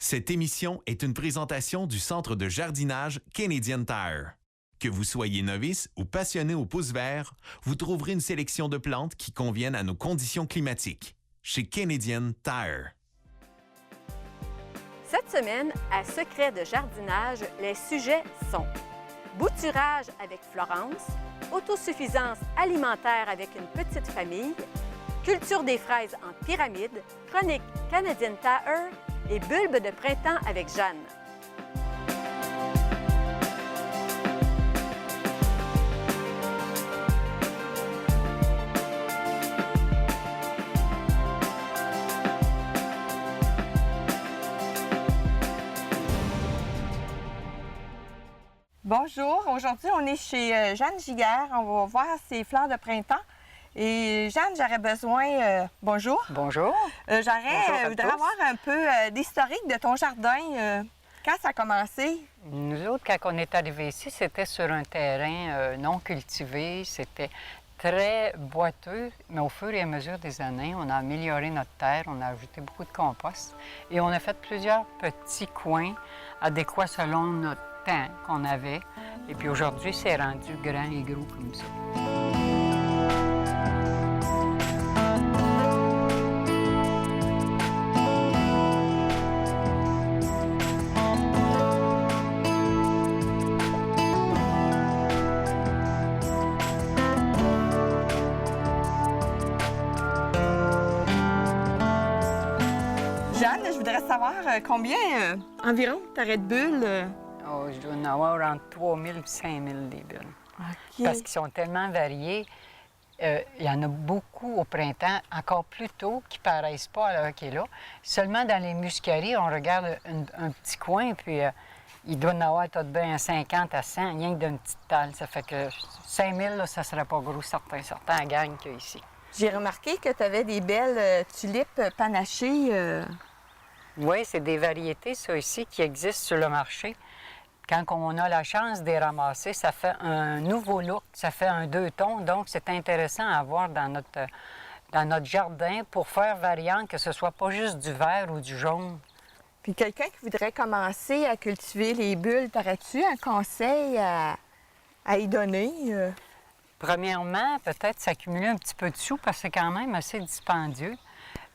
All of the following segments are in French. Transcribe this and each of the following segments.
Cette émission est une présentation du Centre de jardinage Canadian Tire. Que vous soyez novice ou passionné au pouce vert, vous trouverez une sélection de plantes qui conviennent à nos conditions climatiques. Chez Canadian Tire. Cette semaine, à Secret de jardinage, les sujets sont bouturage avec Florence, autosuffisance alimentaire avec une petite famille, culture des fraises en pyramide, chronique Canadian Tire et bulbes de printemps avec Jeanne. Bonjour, aujourd'hui on est chez Jeanne Giguère, on va voir ses fleurs de printemps. Et Jeanne, j'aurais besoin... bonjour. Bonjour. Voudrais avoir un peu d'historique de ton jardin. Quand ça a commencé? Nous autres, quand on est arrivés ici, c'était sur un terrain non cultivé, c'était très boiteux, mais au fur et à mesure des années, on a amélioré notre terre, on a ajouté beaucoup de compost et on a fait plusieurs petits coins adéquats selon notre temps qu'on avait. Et puis aujourd'hui, c'est rendu grand et gros comme ça. Jeanne, je voudrais savoir combien environ t'arrêtes de bulles? Oh, je dois en avoir entre 3000 et 5000 des bulles. OK. Parce qu'ils sont tellement variés. Il y en a beaucoup au printemps, encore plus tôt, qui ne paraissent pas à l'heure qui est là. Seulement dans les muscaries, on regarde un petit coin, puis il doit en avoir tout de bien à 50 à 100, rien que d'une petite talle. Ça fait que 5000, là, ça ne serait pas gros, certain à gagne qu'ici. J'ai remarqué que tu avais des belles tulipes panachées. Oui, c'est des variétés, ça, ici, qui existent sur le marché. Quand on a la chance de les ramasser, ça fait un nouveau look, ça fait un deux tons. Donc, c'est intéressant à avoir dans notre jardin pour faire variante, que ce soit pas juste du vert ou du jaune. Puis quelqu'un qui voudrait commencer à cultiver les bulles, t'aurais-tu un conseil à y donner? Premièrement, peut-être s'accumuler un petit peu de sous parce que c'est quand même assez dispendieux.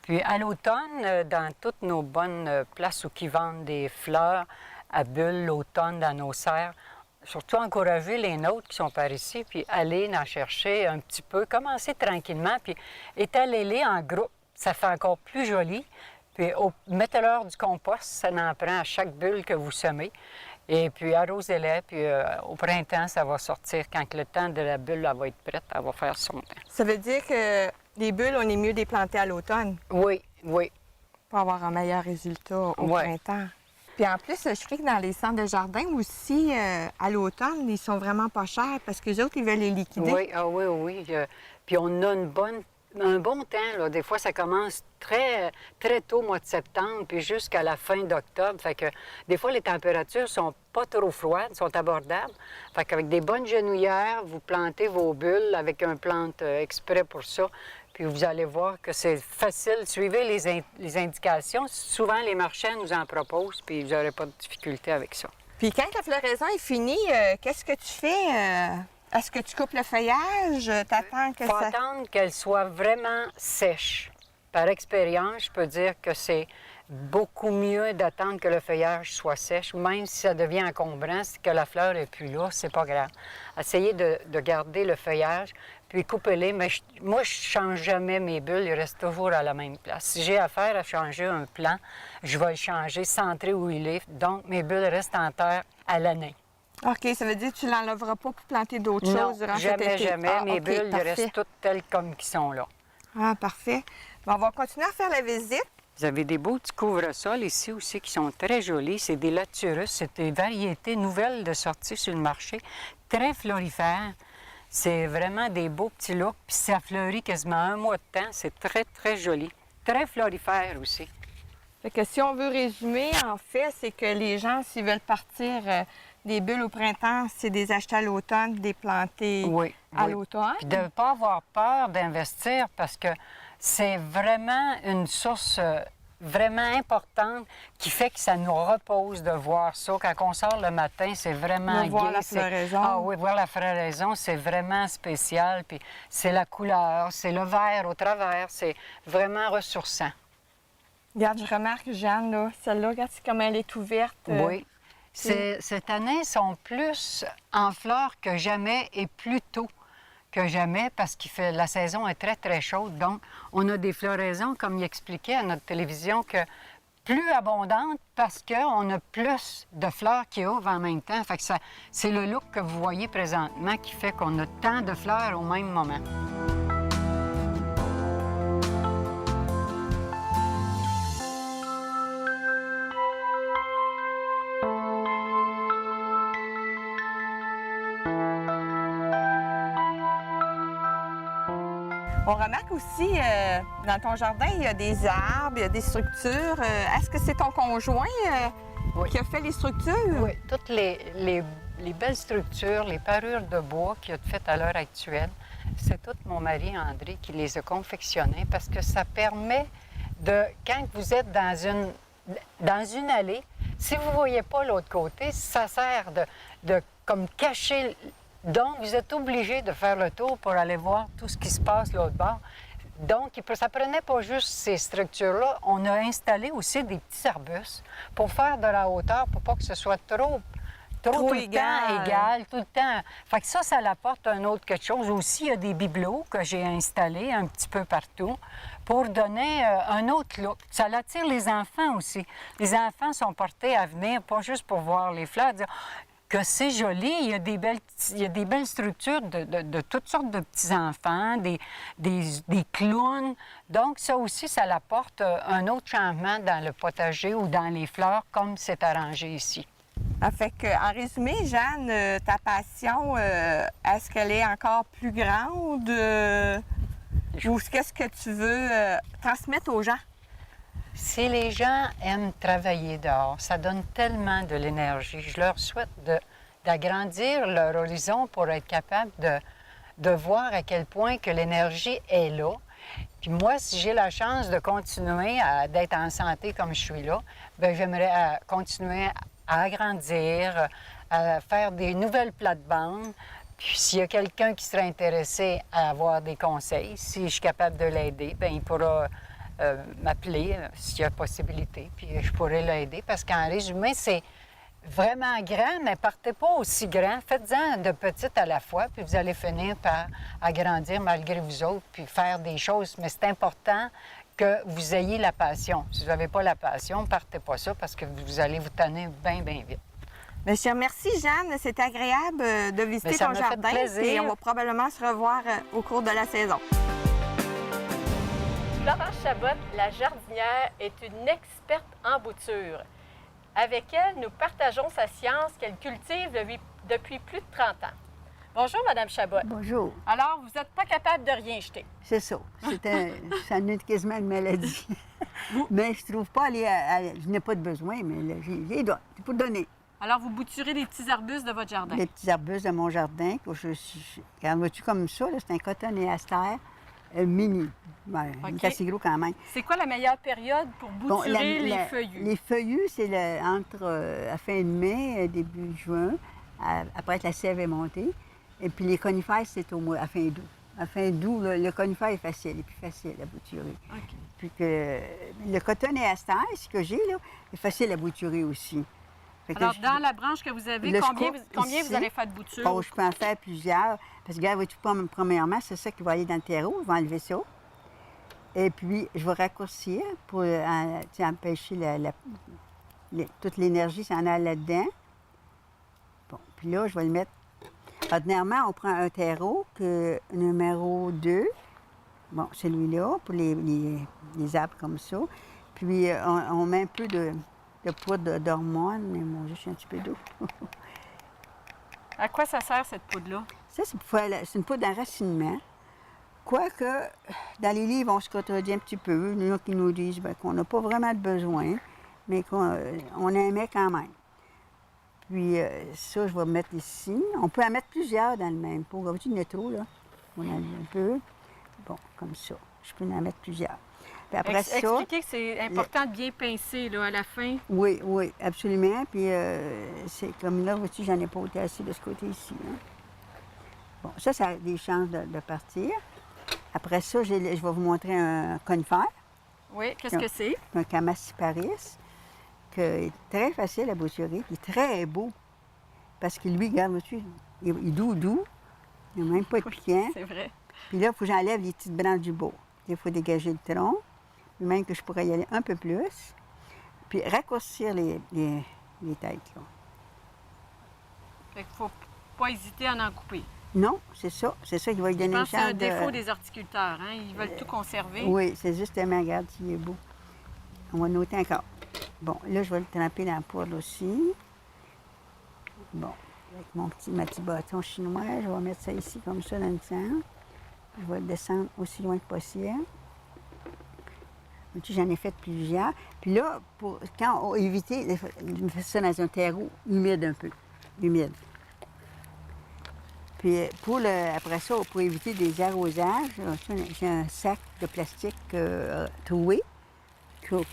Puis à l'automne, dans toutes nos bonnes places où ils vendent des fleurs à bulles l'automne dans nos serres, surtout encourager les nôtres qui sont par ici, puis aller en chercher un petit peu, commencer tranquillement, puis étalez-les en groupe. Ça fait encore plus joli. Puis mettez-leur du compost, ça en prend à chaque bulle que vous semez. Et puis arrosez-les, puis au printemps, ça va sortir. Quand le temps de la bulle elle va être prête, elle va faire son temps. Ça veut dire que les bulles, on est mieux de les planter à l'automne? Oui, oui. Pour avoir un meilleur résultat au printemps. Puis en plus, je sais que dans les centres de jardin aussi, à l'automne, ils sont vraiment pas chers parce que les autres, ils veulent les liquider. Oui, oui. Puis on a un bon temps, là. Des fois, ça commence très, très tôt, au mois de septembre, puis jusqu'à la fin d'octobre. Fait que des fois, les températures sont pas trop froides, sont abordables. Fait qu'avec des bonnes genouillères, vous plantez vos bulles avec une plante exprès pour ça. Puis vous allez voir que c'est facile. Suivez les indications. Souvent, les marchands nous en proposent, puis vous n'aurez pas de difficulté avec ça. Puis quand la floraison est finie, qu'est-ce que tu fais? Est-ce que tu coupes le feuillage? T'attends que Il faut ça... attendre qu'elle soit vraiment sèche. Par expérience, je peux dire que c'est beaucoup mieux d'attendre que le feuillage soit sèche, même si ça devient encombrant, si que la fleur n'est plus là, c'est pas grave. Essayez de garder le feuillage, puis coupez-les. Mais moi, je ne change jamais mes bulles, ils restent toujours à la même place. Si j'ai affaire à changer un plant, je vais le changer, centré où il est. Donc, mes bulles restent en terre à l'année. OK, ça veut dire que tu ne l'enlèveras pas pour planter d'autres choses durant cet été? Jamais. Mes bulles, parfait. ils restent toutes telles comme qu'ils sont là. Ah, parfait. Bon, on va continuer à faire la visite. Vous avez des beaux petits couvre-sols ici aussi qui sont très jolis. C'est des Laturus, c'est des variétés nouvelles de sortie sur le marché, très florifères. C'est vraiment des beaux petits looks, puis ça fleurit quasiment un mois de temps. C'est très, très joli. Très florifère aussi. Fait que si on veut résumer, en fait, c'est que les gens, s'ils veulent partir des bulles au printemps, c'est des acheter à l'automne, des planter à l'automne. Puis de ne pas avoir peur d'investir parce que c'est vraiment une source vraiment importante qui fait que ça nous repose de voir ça. Quand on sort le matin, c'est vraiment De voir gai. la floraison. Ah oui, voir la floraison, c'est vraiment spécial. Puis c'est la couleur, c'est le vert au travers, c'est vraiment ressourçant. Regarde, je remarque, Jeanne, là, celle-là, regarde comme elle est ouverte. Oui. Cette année, sont plus en fleurs que jamais et plus tôt que jamais parce que la saison est très, très chaude. Donc, on a des floraisons, comme il expliquait à notre télévision, que plus abondantes parce qu'on a plus de fleurs qui ouvrent en même temps. Fait que c'est le look que vous voyez présentement qui fait qu'on a tant de fleurs au même moment. On remarque aussi, dans ton jardin, il y a des arbres, il y a des structures. Est-ce que c'est ton conjoint Oui. qui a fait les structures? Oui, toutes les belles structures, les parures de bois qu'il a faites à l'heure actuelle, c'est tout mon mari André qui les a confectionnées parce que ça permet de, quand vous êtes dans une allée, si vous ne voyez pas l'autre côté, ça sert de comme cacher. Donc, vous êtes obligé de faire le tour pour aller voir tout ce qui se passe l'autre bord. Donc, ça ne prenait pas juste ces structures-là. On a installé aussi des petits arbustes pour faire de la hauteur, pour pas que ce soit trop tout le temps égal, tout le temps. Fait que ça l'apporte un autre quelque chose. Aussi, il y a des bibelots que j'ai installés un petit peu partout pour donner un autre look. Ça attire les enfants aussi. Les enfants sont portés à venir, pas juste pour voir les fleurs, dire que c'est joli, il y a des belles structures de toutes sortes de petits-enfants, des clowns. Donc, ça aussi, ça apporte un autre changement dans le potager ou dans les fleurs, comme c'est arrangé ici. Ah, fait que, en résumé, Jeanne, ta passion, est-ce qu'elle est encore plus grande? Ou qu'est-ce que tu veux transmettre aux gens? Si les gens aiment travailler dehors, ça donne tellement de l'énergie. Je leur souhaite d'agrandir leur horizon pour être capable de voir à quel point que l'énergie est là. Puis moi, si j'ai la chance de continuer d'être en santé comme je suis là, bien, j'aimerais continuer à agrandir, à faire des nouvelles plates-bandes. Puis s'il y a quelqu'un qui serait intéressé à avoir des conseils, si je suis capable de l'aider, bien, il pourra m'appeler s'il y a possibilité, puis je pourrais l'aider. Parce qu'en résumé, c'est vraiment grand, mais partez pas aussi grand. Faites-en de petites à la fois, puis vous allez finir par agrandir malgré vous autres, puis faire des choses. Mais c'est important que vous ayez la passion. Si vous n'avez pas la passion, partez pas ça parce que vous allez vous tanner bien, bien vite. Bien, je te remercie, Jeanne. C'était agréable de visiter ça ton m'a fait jardin. plaisir. Et on va probablement se revoir au cours de la saison. Florence Chabot, la jardinière, est une experte en bouture. Avec elle, nous partageons sa science qu'elle cultive depuis plus de 30 ans. Bonjour, Madame Chabot. Bonjour. Alors, vous n'êtes pas capable de rien jeter. C'est ça. Ça en est quasiment une maladie. Mais je trouve pas je n'ai pas de besoin, mais j'ai pour donner. Alors, vous bouturez des petits arbustes de votre jardin. Les petits arbustes de mon jardin, que regarde, vois-tu comme ça, c'est un cotonéaster mini. Ben, il est assez gros quand même. C'est quoi la meilleure période pour bouturer les feuillus? Les feuillus, c'est entre la fin de mai et début juin, après que la sève est montée. Et puis les conifères, c'est à fin d'août. À fin d'août, le conifère est plus facile à bouturer. Okay. Puis que le cotonéaster, ce que j'ai, là, est facile à bouturer aussi. Alors, dans la branche que vous avez, combien vous allez faire de boutures? Oh, je peux en faire plusieurs. Parce que, regarde, premièrement, c'est ça qui va aller dans le terreau. Je vais enlever ça. Et puis, je vais raccourcir pour empêcher toute l'énergie s'en aller là-dedans. Bon, puis là, je vais le mettre. Ordinairement, on prend un terreau, numéro 2. Bon, celui-là, pour les arbres comme ça. Puis, on met un peu de poudre d'hormones. Mais mon Dieu, j'ai un petit peu d'eau. À quoi ça sert, cette poudre-là? Ça, c'est une poudre d'enracinement. Quoique, dans les livres, on se contredit un petit peu. Il y en a qui nous disent qu'on n'a pas vraiment de besoin, mais qu'on aimait quand même. Puis ça, je vais mettre ici. On peut en mettre plusieurs dans le même pot. Vois-tu, il y en a trop, là. On en met un peu. Bon, comme ça. Je peux en mettre plusieurs. Puis après ça... Expliquez que c'est important de bien pincer là, à la fin. Oui, oui, absolument. Puis c'est comme là, vois-tu, j'en ai pas ôté assez de ce côté ici. Hein. Bon, ça a des chances de partir. Après ça, je vais vous montrer un conifère. Oui, qu'est-ce que c'est? Un Camassiparis, qui est très facile à bouturer, puis très beau. Parce que lui, regarde, vois-tu, il est doux. Il n'a même pas de piquant. C'est vrai. Puis là, il faut que j'enlève les petites branches du bas. Il faut dégager le tronc. Puis même que je pourrais y aller un peu plus. Puis raccourcir les têtes, là. Fait qu'il ne faut pas hésiter à en couper. Non, c'est ça. C'est ça qui va lui donner Je une pense que c'est chance un de... défaut des horticulteurs. Hein? Ils veulent tout conserver. Oui, c'est justement, regarde, s'il est beau. On va noter encore. Bon, là, je vais le tremper dans la poêle aussi. Bon, avec ma petit bâton chinois, je vais mettre ça ici comme ça dans le centre. Je vais le descendre aussi loin que possible. J'en ai fait plusieurs. Puis là, quand on éviter de faire ça dans un terreau humide un peu, humide. Puis après ça, pour éviter des arrosages, j'ai un sac de plastique troué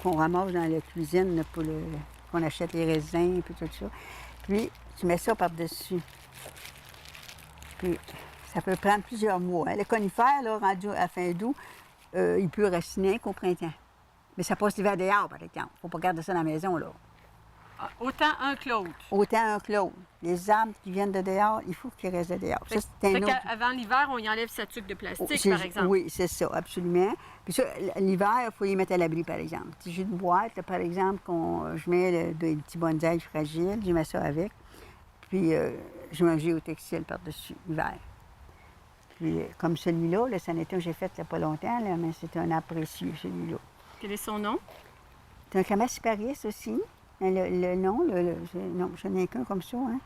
qu'on ramasse dans la cuisine là, qu'on achète les raisins et tout ça. Puis tu mets ça par-dessus. Puis ça peut prendre plusieurs mois. Hein. Le conifère, là, rendu à fin d'août, il peut raciner qu'au printemps. Mais ça passe l'hiver dehors, par exemple. Il ne faut pas garder ça dans la maison, là. Ah, autant un que l'autre. Autant un que l'autre. Les arbres qui viennent de dehors, il faut qu'ils restent de dehors. Ça, c'est un autre... Avant l'hiver, on y enlève sa tuque de plastique, par exemple. Oui, c'est ça, absolument. Puis ça, l'hiver, il faut les mettre à l'abri, par exemple. Si j'ai une boîte, là, par exemple, je mets des petits bonsaïs fragiles, je mets ça avec. Puis je mets un géotextile par-dessus l'hiver. Puis comme celui-là, le Sanetum, j'ai fait il n'y a pas longtemps, là, mais c'est un arbre précieux, celui-là. Quel est son nom? C'est un Camassiparis aussi. Le nom, non, je n'en ai qu'un comme ça. Hein.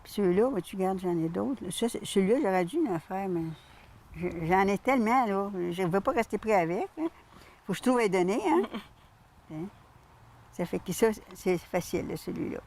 Puis celui-là, tu gardes, j'en ai d'autres. Celui-là, j'aurais dû en faire, mais j'en ai tellement, là. Je ne veux pas rester pris avec. Il faut que je trouve à donner. Hein. Ça fait que ça, c'est facile, là, celui-là.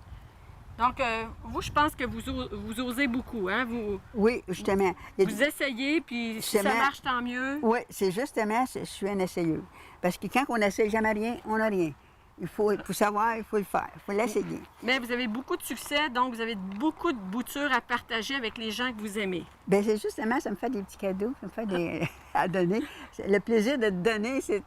Donc, vous, je pense que vous osez beaucoup, hein? Oui, justement. Vous essayez, puis si ça marche, tant mieux. Oui, c'est justement, je suis un essayeux. Parce que quand on n'essaye jamais rien, on n'a rien. Il faut savoir, il faut le faire, il faut l'essayer. Mais vous avez beaucoup de succès, donc vous avez beaucoup de boutures à partager avec les gens que vous aimez. Bien, c'est justement, ça me fait des petits cadeaux, ça me fait à donner. Le plaisir de donner, c'est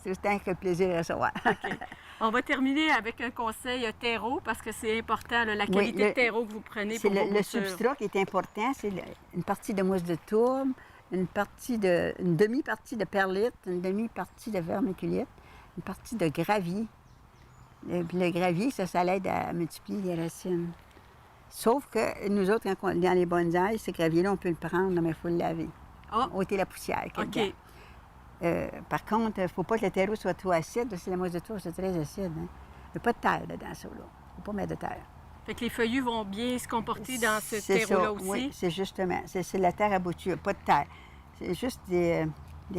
autant que le plaisir de recevoir. OK. On va terminer avec un conseil terreau, parce que c'est important, là, la qualité de terreau que vous prenez pour vos boutures. Le substrat qui est important, c'est une partie de mousse de tourbe, une demi-partie de perlite, une demi-partie de vermiculite, une partie de gravier. Le gravier, ça l'aide à multiplier les racines. Sauf que nous autres, quand on est dans les bonsaïs, ce gravier-là, on peut le prendre, mais il faut le laver. Ôter la poussière. OK. Par contre, il ne faut pas que le terreau soit trop acide, parce que la mousse de tourbe, c'est très acide. Hein? Il n'y a pas de terre dedans, ça, là. Il ne faut pas mettre de terre. Fait que les feuillus vont bien se comporter dans ce terreau-là aussi? Oui, c'est justement. C'est la terre à bouture, pas de terre. C'est juste des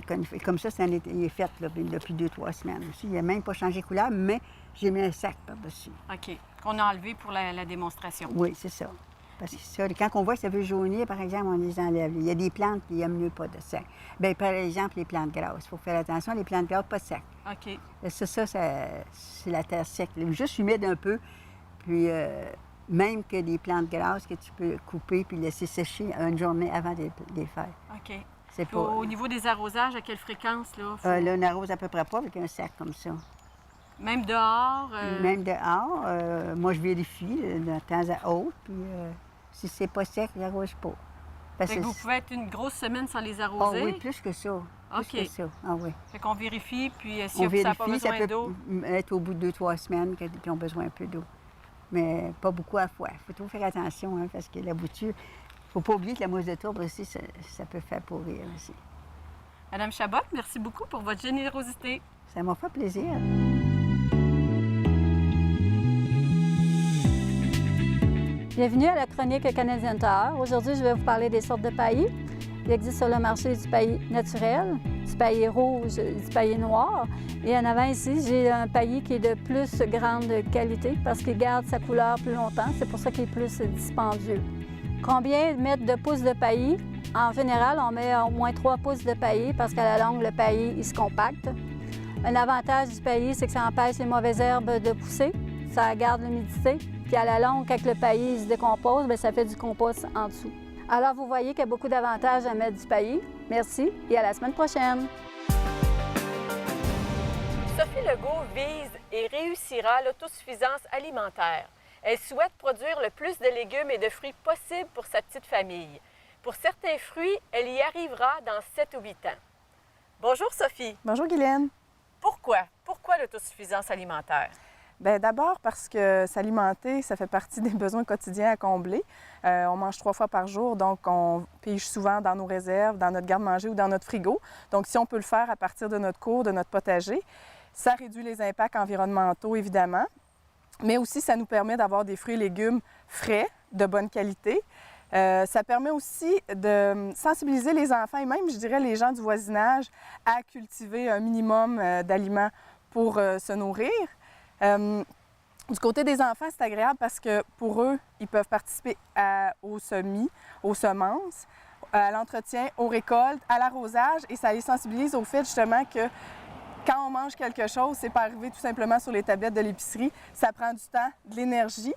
conifères. Comme ça, il est fait là, depuis 2-3 semaines. Aussi, il n'a même pas changé de couleur, mais j'ai mis un sac par-dessus. OK. Qu'on a enlevé pour la démonstration. Oui, c'est ça. Parce que ça, quand on voit que ça veut jaunir, par exemple, on les enlève. Il y a des plantes qui n'aiment mieux pas de sac. Bien, par exemple, les plantes grasses. Il faut faire attention, les plantes grasses, pas de sac. OK. Ça c'est la terre sec. Juste humide un peu. Puis, même que des plantes grasses que tu peux couper puis laisser sécher une journée avant de les faire. OK. C'est pas... Au niveau des arrosages, à quelle fréquence, là? Là, on arrose à peu près pas avec un sac comme ça. Même dehors? Même dehors. Moi, je vérifie de temps à autre. Puis, si c'est pas sec, je n'arrose pas. Fait que vous pouvez être une grosse semaine sans les arroser? Ah oui, plus que ça. Plus que ça. Ah oui. Fait qu'on vérifie, puis si on vérifie, ça n'a pas besoin d'eau? Ça peut être au bout de 2-3 semaines qu'ils ont besoin un peu d'eau. Mais pas beaucoup à la fois. Il faut toujours faire attention, hein, parce que la bouture... Il ne faut pas oublier que la mousse de tourbe aussi, ça peut faire pourrir aussi. Madame Chabot, merci beaucoup pour votre générosité. Ça m'a fait plaisir. Bienvenue à la chronique Canadienne Tire. Aujourd'hui, je vais vous parler des sortes de paillis. Il existe sur le marché du paillis naturel, du paillis rouge, du paillis noir. Et en avant ici, j'ai un paillis qui est de plus grande qualité parce qu'il garde sa couleur plus longtemps. C'est pour ça qu'il est plus dispendieux. Combien mettre de pouces de paillis? En général, on met au moins 3 pouces de paillis parce qu'à la longue, le paillis, il se compacte. Un avantage du paillis, c'est que ça empêche les mauvaises herbes de pousser, ça garde l'humidité, puis à la longue, quand le paillis se décompose, bien, ça fait du compost en dessous. Alors, vous voyez qu'il y a beaucoup d'avantages à mettre du paillis. Merci et à la semaine prochaine. Sophie Legault vise et réussira l'autosuffisance alimentaire. Elle souhaite produire le plus de légumes et de fruits possible pour sa petite famille. Pour certains fruits, elle y arrivera dans 7 ou 8 ans. Bonjour Sophie. Bonjour Guylaine. Pourquoi? Pourquoi l'autosuffisance alimentaire? Bien, d'abord parce que s'alimenter, ça fait partie des besoins quotidiens à combler. On mange 3 fois par jour, donc on pige souvent dans nos réserves, dans notre garde-manger ou dans notre frigo. Donc si on peut le faire à partir de notre cour, de notre potager, ça réduit les impacts environnementaux, évidemment, mais aussi ça nous permet d'avoir des fruits et légumes frais, de bonne qualité. Ça permet aussi de sensibiliser les enfants et même, je dirais, les gens du voisinage à cultiver un minimum d'aliments pour se nourrir. Du côté des enfants, c'est agréable parce que pour eux, ils peuvent participer aux semis, aux semences, à l'entretien, aux récoltes, à l'arrosage et ça les sensibilise au fait justement que quand on mange quelque chose, c'est pas arrivé tout simplement sur les tablettes de l'épicerie. Ça prend du temps, de l'énergie,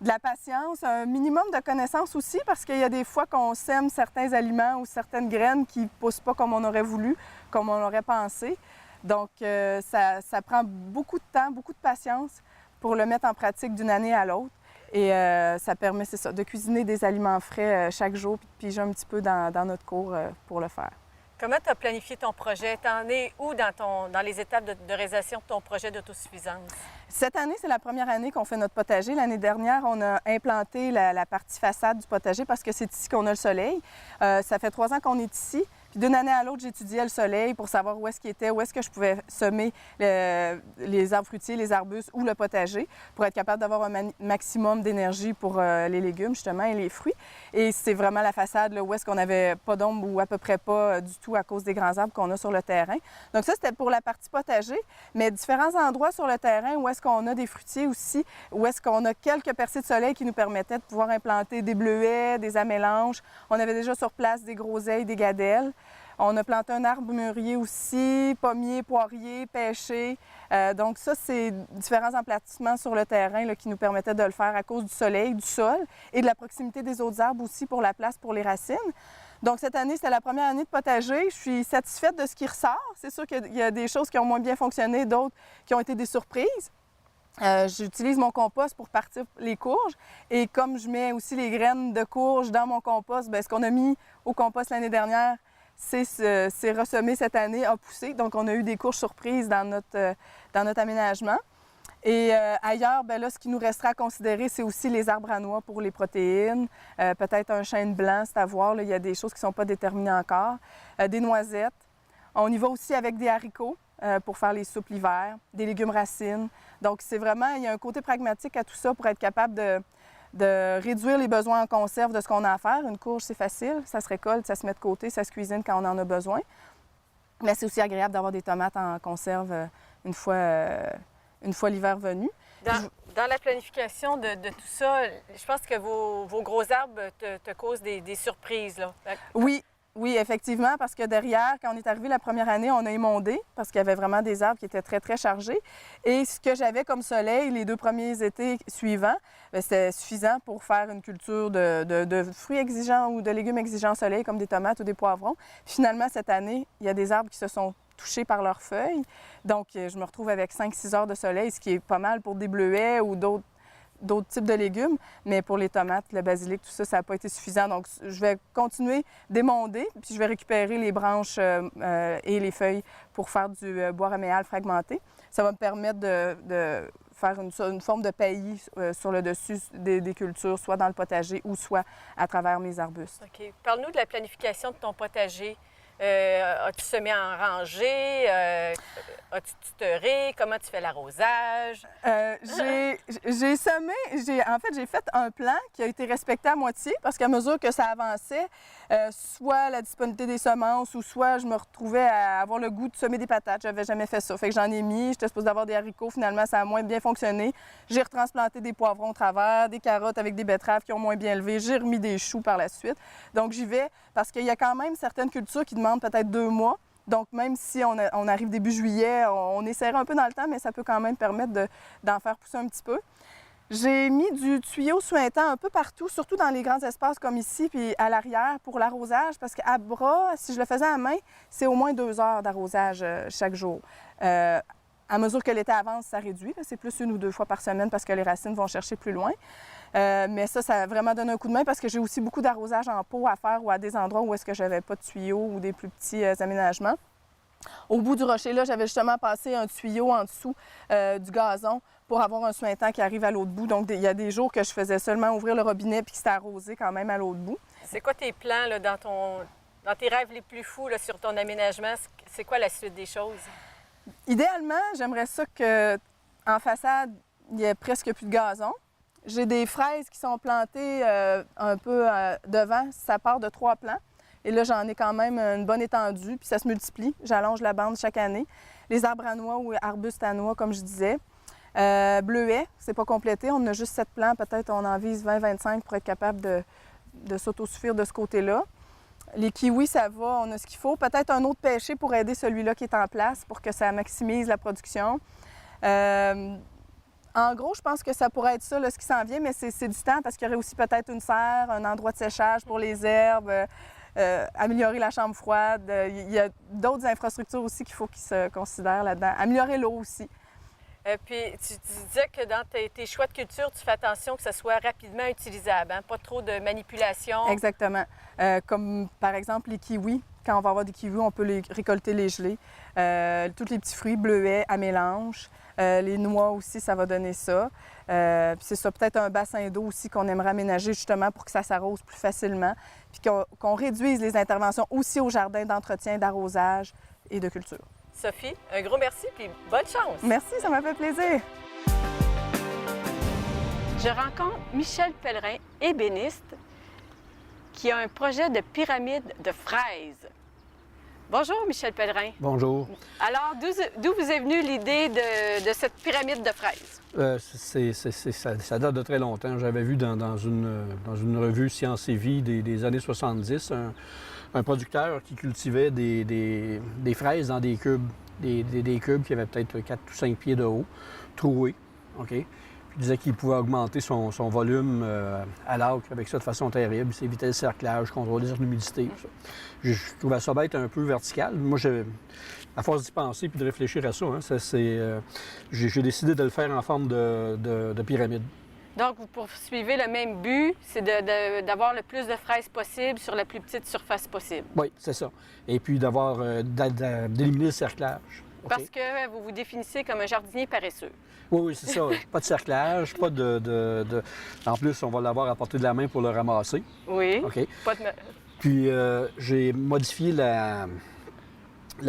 de la patience, un minimum de connaissances aussi parce qu'il y a des fois qu'on sème certains aliments ou certaines graines qui ne poussent pas comme on aurait voulu, comme on aurait pensé. Donc, ça prend beaucoup de temps, beaucoup de patience pour le mettre en pratique d'une année à l'autre. Et ça permet, c'est ça, de cuisiner des aliments frais chaque jour puis de piger un petit peu dans notre cour pour le faire. Comment tu as planifié ton projet? T'en es où dans les étapes de réalisation de ton projet d'autosuffisance? Cette année, c'est la première année qu'on fait notre potager. L'année dernière, on a implanté la partie façade du potager parce que c'est ici qu'on a le soleil. Ça fait 3 ans qu'on est ici. Puis d'une année à l'autre, j'étudiais le soleil pour savoir où est-ce qu'il était, où est-ce que je pouvais semer les arbres fruitiers, les arbustes ou le potager pour être capable d'avoir un maximum d'énergie pour les légumes, justement, et les fruits. Et c'est vraiment la façade là, où est-ce qu'on n'avait pas d'ombre ou à peu près pas du tout à cause des grands arbres qu'on a sur le terrain. Donc ça, c'était pour la partie potager, mais différents endroits sur le terrain où est-ce qu'on a des fruitiers aussi, où est-ce qu'on a quelques percées de soleil qui nous permettaient de pouvoir implanter des bleuets, des amélanges. On avait déjà sur place des groseilles, des gadelles. On a planté un arbre mûrier aussi, pommier, poirier, pêcher. Donc ça, c'est différents emplacements sur le terrain là, qui nous permettaient de le faire à cause du soleil, du sol et de la proximité des autres arbres aussi pour la place pour les racines. Donc cette année, c'était la première année de potager. Je suis satisfaite de ce qui ressort. C'est sûr qu'il y a des choses qui ont moins bien fonctionné, d'autres qui ont été des surprises. J'utilise mon compost pour partir les courges et comme je mets aussi les graines de courges dans mon compost, bien, ce qu'on a mis au compost l'année dernière, c'est ressemé cette année, a poussé. Donc, on a eu des courges surprises dans notre aménagement. Et ailleurs, bien là, ce qui nous restera à considérer, c'est aussi les arbres à noix pour les protéines. Peut-être un chêne blanc, c'est à voir. Là, il y a des choses qui ne sont pas déterminées encore. Des noisettes. On y va aussi avec des haricots pour faire les soupes l'hiver, des légumes racines. Donc, c'est vraiment, il y a un côté pragmatique à tout ça pour être capable de réduire les besoins en conserve de ce qu'on a à faire. Une courge, c'est facile, ça se récolte, ça se met de côté, ça se cuisine quand on en a besoin. Mais c'est aussi agréable d'avoir des tomates en conserve une fois l'hiver venu. Dans la planification de tout ça, je pense que vos gros arbres te causent des surprises, là. Oui, effectivement, parce que derrière, quand on est arrivé la première année, on a émondé parce qu'il y avait vraiment des arbres qui étaient très, très chargés. Et ce que j'avais comme soleil les 2 premiers étés suivants, c'était suffisant pour faire une culture de fruits exigeants ou de légumes exigeants au soleil, comme des tomates ou des poivrons. Puis finalement, cette année, il y a des arbres qui se sont touchés par leurs feuilles. Donc, je me retrouve avec 5-6 heures de soleil, ce qui est pas mal pour des bleuets ou d'autres types de légumes, mais pour les tomates, le basilic, tout ça, ça n'a pas été suffisant. Donc, je vais continuer d'émonder, puis je vais récupérer les branches et les feuilles pour faire du bois raméal fragmenté. Ça va me permettre de faire une forme de paillis sur le dessus des cultures, soit dans le potager ou soit à travers mes arbustes. OK. Parle-nous de la planification de ton potager. As-tu semé en rangée? As-tu tutoré? Comment tu fais l'arrosage? J'ai semé, j'ai fait un plan qui a été respecté à moitié parce qu'à mesure que ça avançait, soit la disponibilité des semences ou soit je me retrouvais à avoir le goût de semer des patates. J'avais jamais fait ça. Fait que j'en ai mis, j'étais supposée d'avoir des haricots. Finalement, ça a moins bien fonctionné. J'ai retransplanté des poivrons au travers, des carottes avec des betteraves qui ont moins bien levé. J'ai remis des choux par la suite. Donc, j'y vais parce qu'il y a quand même certaines cultures qui demandent peut-être 2 mois Donc, même si on arrive début juillet, on est serré un peu dans le temps, mais ça peut quand même permettre d'en faire pousser un petit peu. J'ai mis du tuyau suintant un peu partout, surtout dans les grands espaces comme ici, puis à l'arrière pour l'arrosage, parce qu'à bras, si je le faisais à main, c'est au moins 2 heures d'arrosage chaque jour. À mesure que l'été avance, ça réduit. C'est plus 1 ou 2 fois par semaine parce que les racines vont chercher plus loin. Mais ça vraiment donne un coup de main parce que j'ai aussi beaucoup d'arrosage en pot à faire ou à des endroits où est-ce que j'avais pas de tuyau ou des plus petits aménagements. Au bout du rocher, là, j'avais justement passé un tuyau en dessous du gazon pour avoir un suintant qui arrive à l'autre bout. Donc, il y a des jours que je faisais seulement ouvrir le robinet puis que c'était arrosé quand même à l'autre bout. C'est quoi tes plans là, dans tes rêves les plus fous là, sur ton aménagement? C'est quoi la suite des choses? Idéalement, j'aimerais ça qu'en façade, il n'y ait presque plus de gazon. J'ai des fraises qui sont plantées un peu devant. Ça part de 3 plants. Et là, j'en ai quand même une bonne étendue, puis ça se multiplie. J'allonge la bande chaque année. Les arbres à noix ou arbustes à noix, comme je disais. Bleuets, c'est pas complété. On a juste 7 plants. Peut-être on en vise 20-25 pour être capable de s'autosuffire de ce côté-là. Les kiwis, ça va, on a ce qu'il faut. Peut-être un autre pêcher pour aider celui-là qui est en place pour que ça maximise la production. En gros, je pense que ça pourrait être ça, là, ce qui s'en vient, mais c'est du temps parce qu'il y aurait aussi peut-être une serre, un endroit de séchage pour les herbes, améliorer la chambre froide. Il y a d'autres infrastructures aussi qu'il faut qu'ils se considèrent là-dedans. Améliorer l'eau aussi. Puis tu disais que dans tes choix de culture, tu fais attention que ça soit rapidement utilisable, hein? Pas trop de manipulation. Exactement. Comme par exemple les kiwis. Quand on va avoir des kiwis, on peut les récolter les gelés. Tous les petits fruits, bleuets à mélange. Les noix aussi, ça va donner ça. Puis c'est ça, peut-être un bassin d'eau aussi qu'on aimerait aménager justement pour que ça s'arrose plus facilement. Puis qu'on réduise les interventions aussi au jardin d'entretien, d'arrosage et de culture. Sophie, un gros merci puis bonne chance! Merci, ça m'a fait plaisir! Je rencontre Michel Pellerin, ébéniste, qui a un projet de pyramide de fraises. Bonjour, Michel Pellerin. Bonjour. Alors, d'où vous est venue l'idée de cette pyramide de fraises? Ça date de très longtemps. J'avais vu dans une revue Science et Vie des années 70 un producteur qui cultivait des fraises dans des cubes, des cubes qui avaient peut-être 4 ou 5 pieds de haut, troués. OK? Il disait qu'il pouvait augmenter son volume à l'acre avec ça de façon terrible. Il évitait le cerclage, contrôler l'humidité. Je trouvais ça bête un peu vertical. Moi, à force d'y penser puis de réfléchir à ça, hein, j'ai décidé de le faire en forme de pyramide. Donc, vous poursuivez le même but, c'est d'avoir le plus de fraises possible sur la plus petite surface possible. Oui, c'est ça. Et puis d'éliminer le cerclage. Okay. Parce que vous vous définissez comme un jardinier paresseux. Oui, c'est ça. Pas de cerclage, pas de... En plus, on va l'avoir à portée de la main pour le ramasser. Oui. OK. Pas de... Puis, j'ai modifié la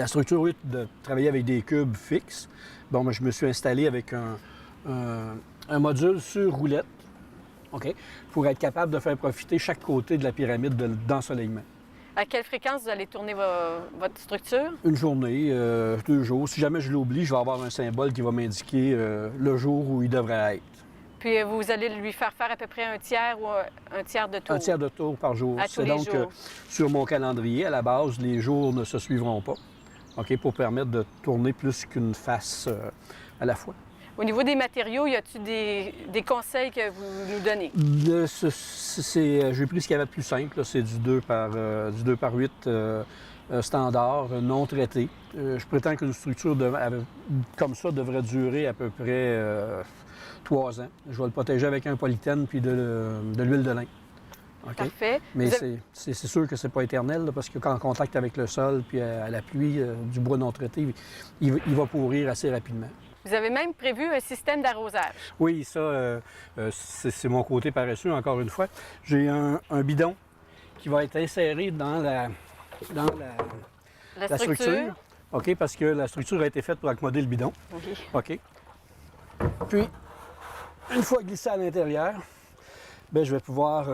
structure de travailler avec des cubes fixes. Bon, moi, je me suis installé avec un module sur roulette, OK, pour être capable de faire profiter chaque côté de la pyramide d'ensoleillement. À quelle fréquence vous allez tourner votre structure? Une journée, 2 jours. Si jamais je l'oublie, je vais avoir un symbole qui va m'indiquer le jour où il devrait être. Puis vous allez lui faire à peu près un tiers ou un tiers de tour? Un tiers de tour par jour. C'est donc sur mon calendrier, à la base, les jours ne se suivront pas, OK, pour permettre de tourner plus qu'une face à la fois. Au niveau des matériaux, y a-t-il des conseils que vous nous donnez? J'ai pris ce qu'il y avait de plus simple. C'est du 2 par 8 standard, non traité. Je prétends qu'une structure comme ça devrait durer à peu près 3 ans. Je vais le protéger avec un polythène puis de l'huile de lin. Okay? Parfait. Mais c'est sûr que c'est pas éternel, là, parce qu'en contact avec le sol puis à la pluie, du bois non traité, il va pourrir assez rapidement. Vous avez même prévu un système d'arrosage. Oui, ça, c'est mon côté paresseux, encore une fois. J'ai un bidon qui va être inséré dans la structure. OK, parce que la structure a été faite pour accommoder le bidon. Oui. OK. Puis, une fois glissé à l'intérieur, bien, je vais pouvoir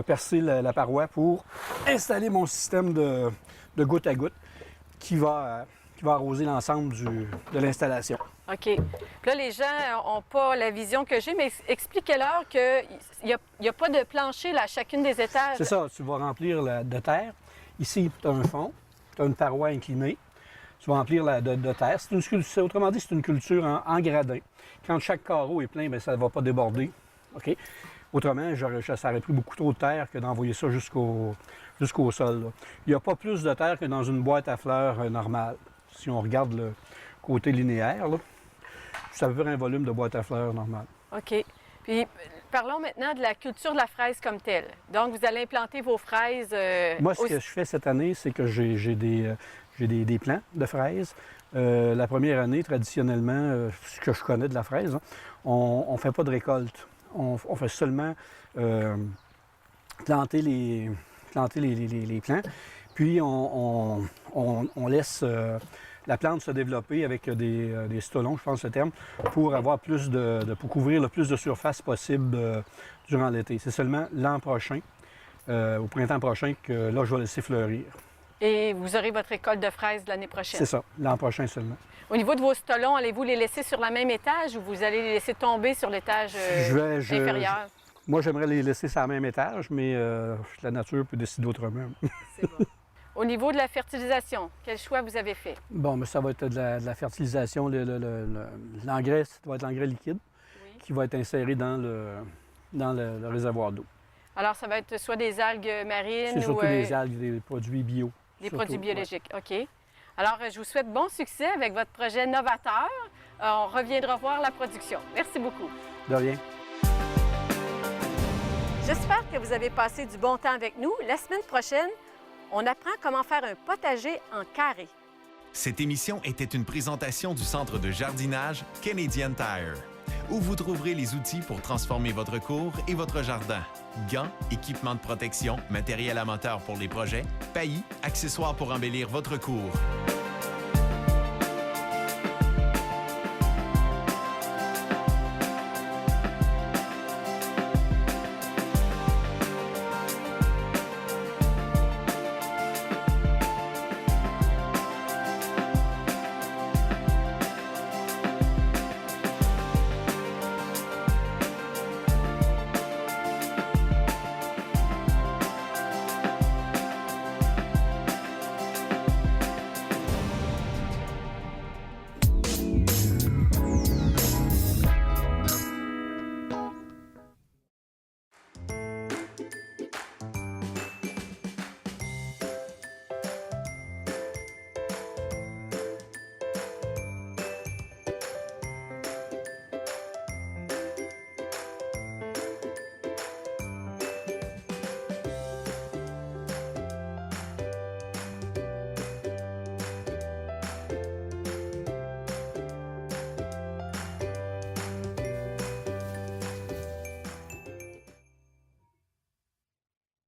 percer la paroi pour installer mon système de goutte à goutte qui va arroser l'ensemble de l'installation. OK. Puis là, les gens n'ont pas la vision que j'ai, mais expliquez-leur qu'il n'y a pas de plancher là, à chacune des étages. C'est ça, tu vas remplir de terre. Ici, tu as un fond, tu as une paroi inclinée. Tu vas emplir de terre. Autrement dit, c'est une culture en gradin. Quand chaque carreau est plein, bien, ça ne va pas déborder. OK? Autrement, ça aurait pris beaucoup trop de terre que d'envoyer ça jusqu'au sol. Là. Il n'y a pas plus de terre que dans une boîte à fleurs normale. Si on regarde le côté linéaire, là, c'est à peu près un volume de boîte à fleurs normale. OK. Puis, parlons maintenant de la culture de la fraise comme telle. Donc, vous allez implanter vos fraises... Moi, ce que je fais cette année, c'est que j'ai des plants de fraises. La première année, traditionnellement, ce que je connais de la fraise, hein, on ne fait pas de récolte. On fait seulement planter les plants. Puis, on laisse la plante se développer avec des stolons, je pense le terme, pour avoir pour couvrir le plus de surface possible durant l'été. C'est seulement l'an prochain, au printemps prochain, que là, je vais laisser fleurir. Et vous aurez votre récolte de fraises l'année prochaine? C'est ça, l'an prochain seulement. Au niveau de vos stolons, allez-vous les laisser sur le même étage ou vous allez les laisser tomber sur l'étage inférieur? Moi, j'aimerais les laisser sur le même étage, mais la nature peut décider autrement. C'est bon. Au niveau de la fertilisation, quel choix vous avez fait? Bon, mais ça va être de la fertilisation. L'engrais, ça va être l'engrais liquide qui va être inséré dans le réservoir d'eau. Alors, ça va être soit des algues marines C'est surtout ou... des algues, des produits bio. Des produits biologiques, OK. Alors, je vous souhaite bon succès avec votre projet novateur. On reviendra voir la production. Merci beaucoup. De rien. J'espère que vous avez passé du bon temps avec nous. La semaine prochaine, on apprend comment faire un potager en carré. Cette émission était une présentation du centre de jardinage Canadian Tire, où vous trouverez les outils pour transformer votre cour et votre jardin. Gants, équipements de protection, matériel à moteur pour les projets, paillis, accessoires pour embellir votre cour.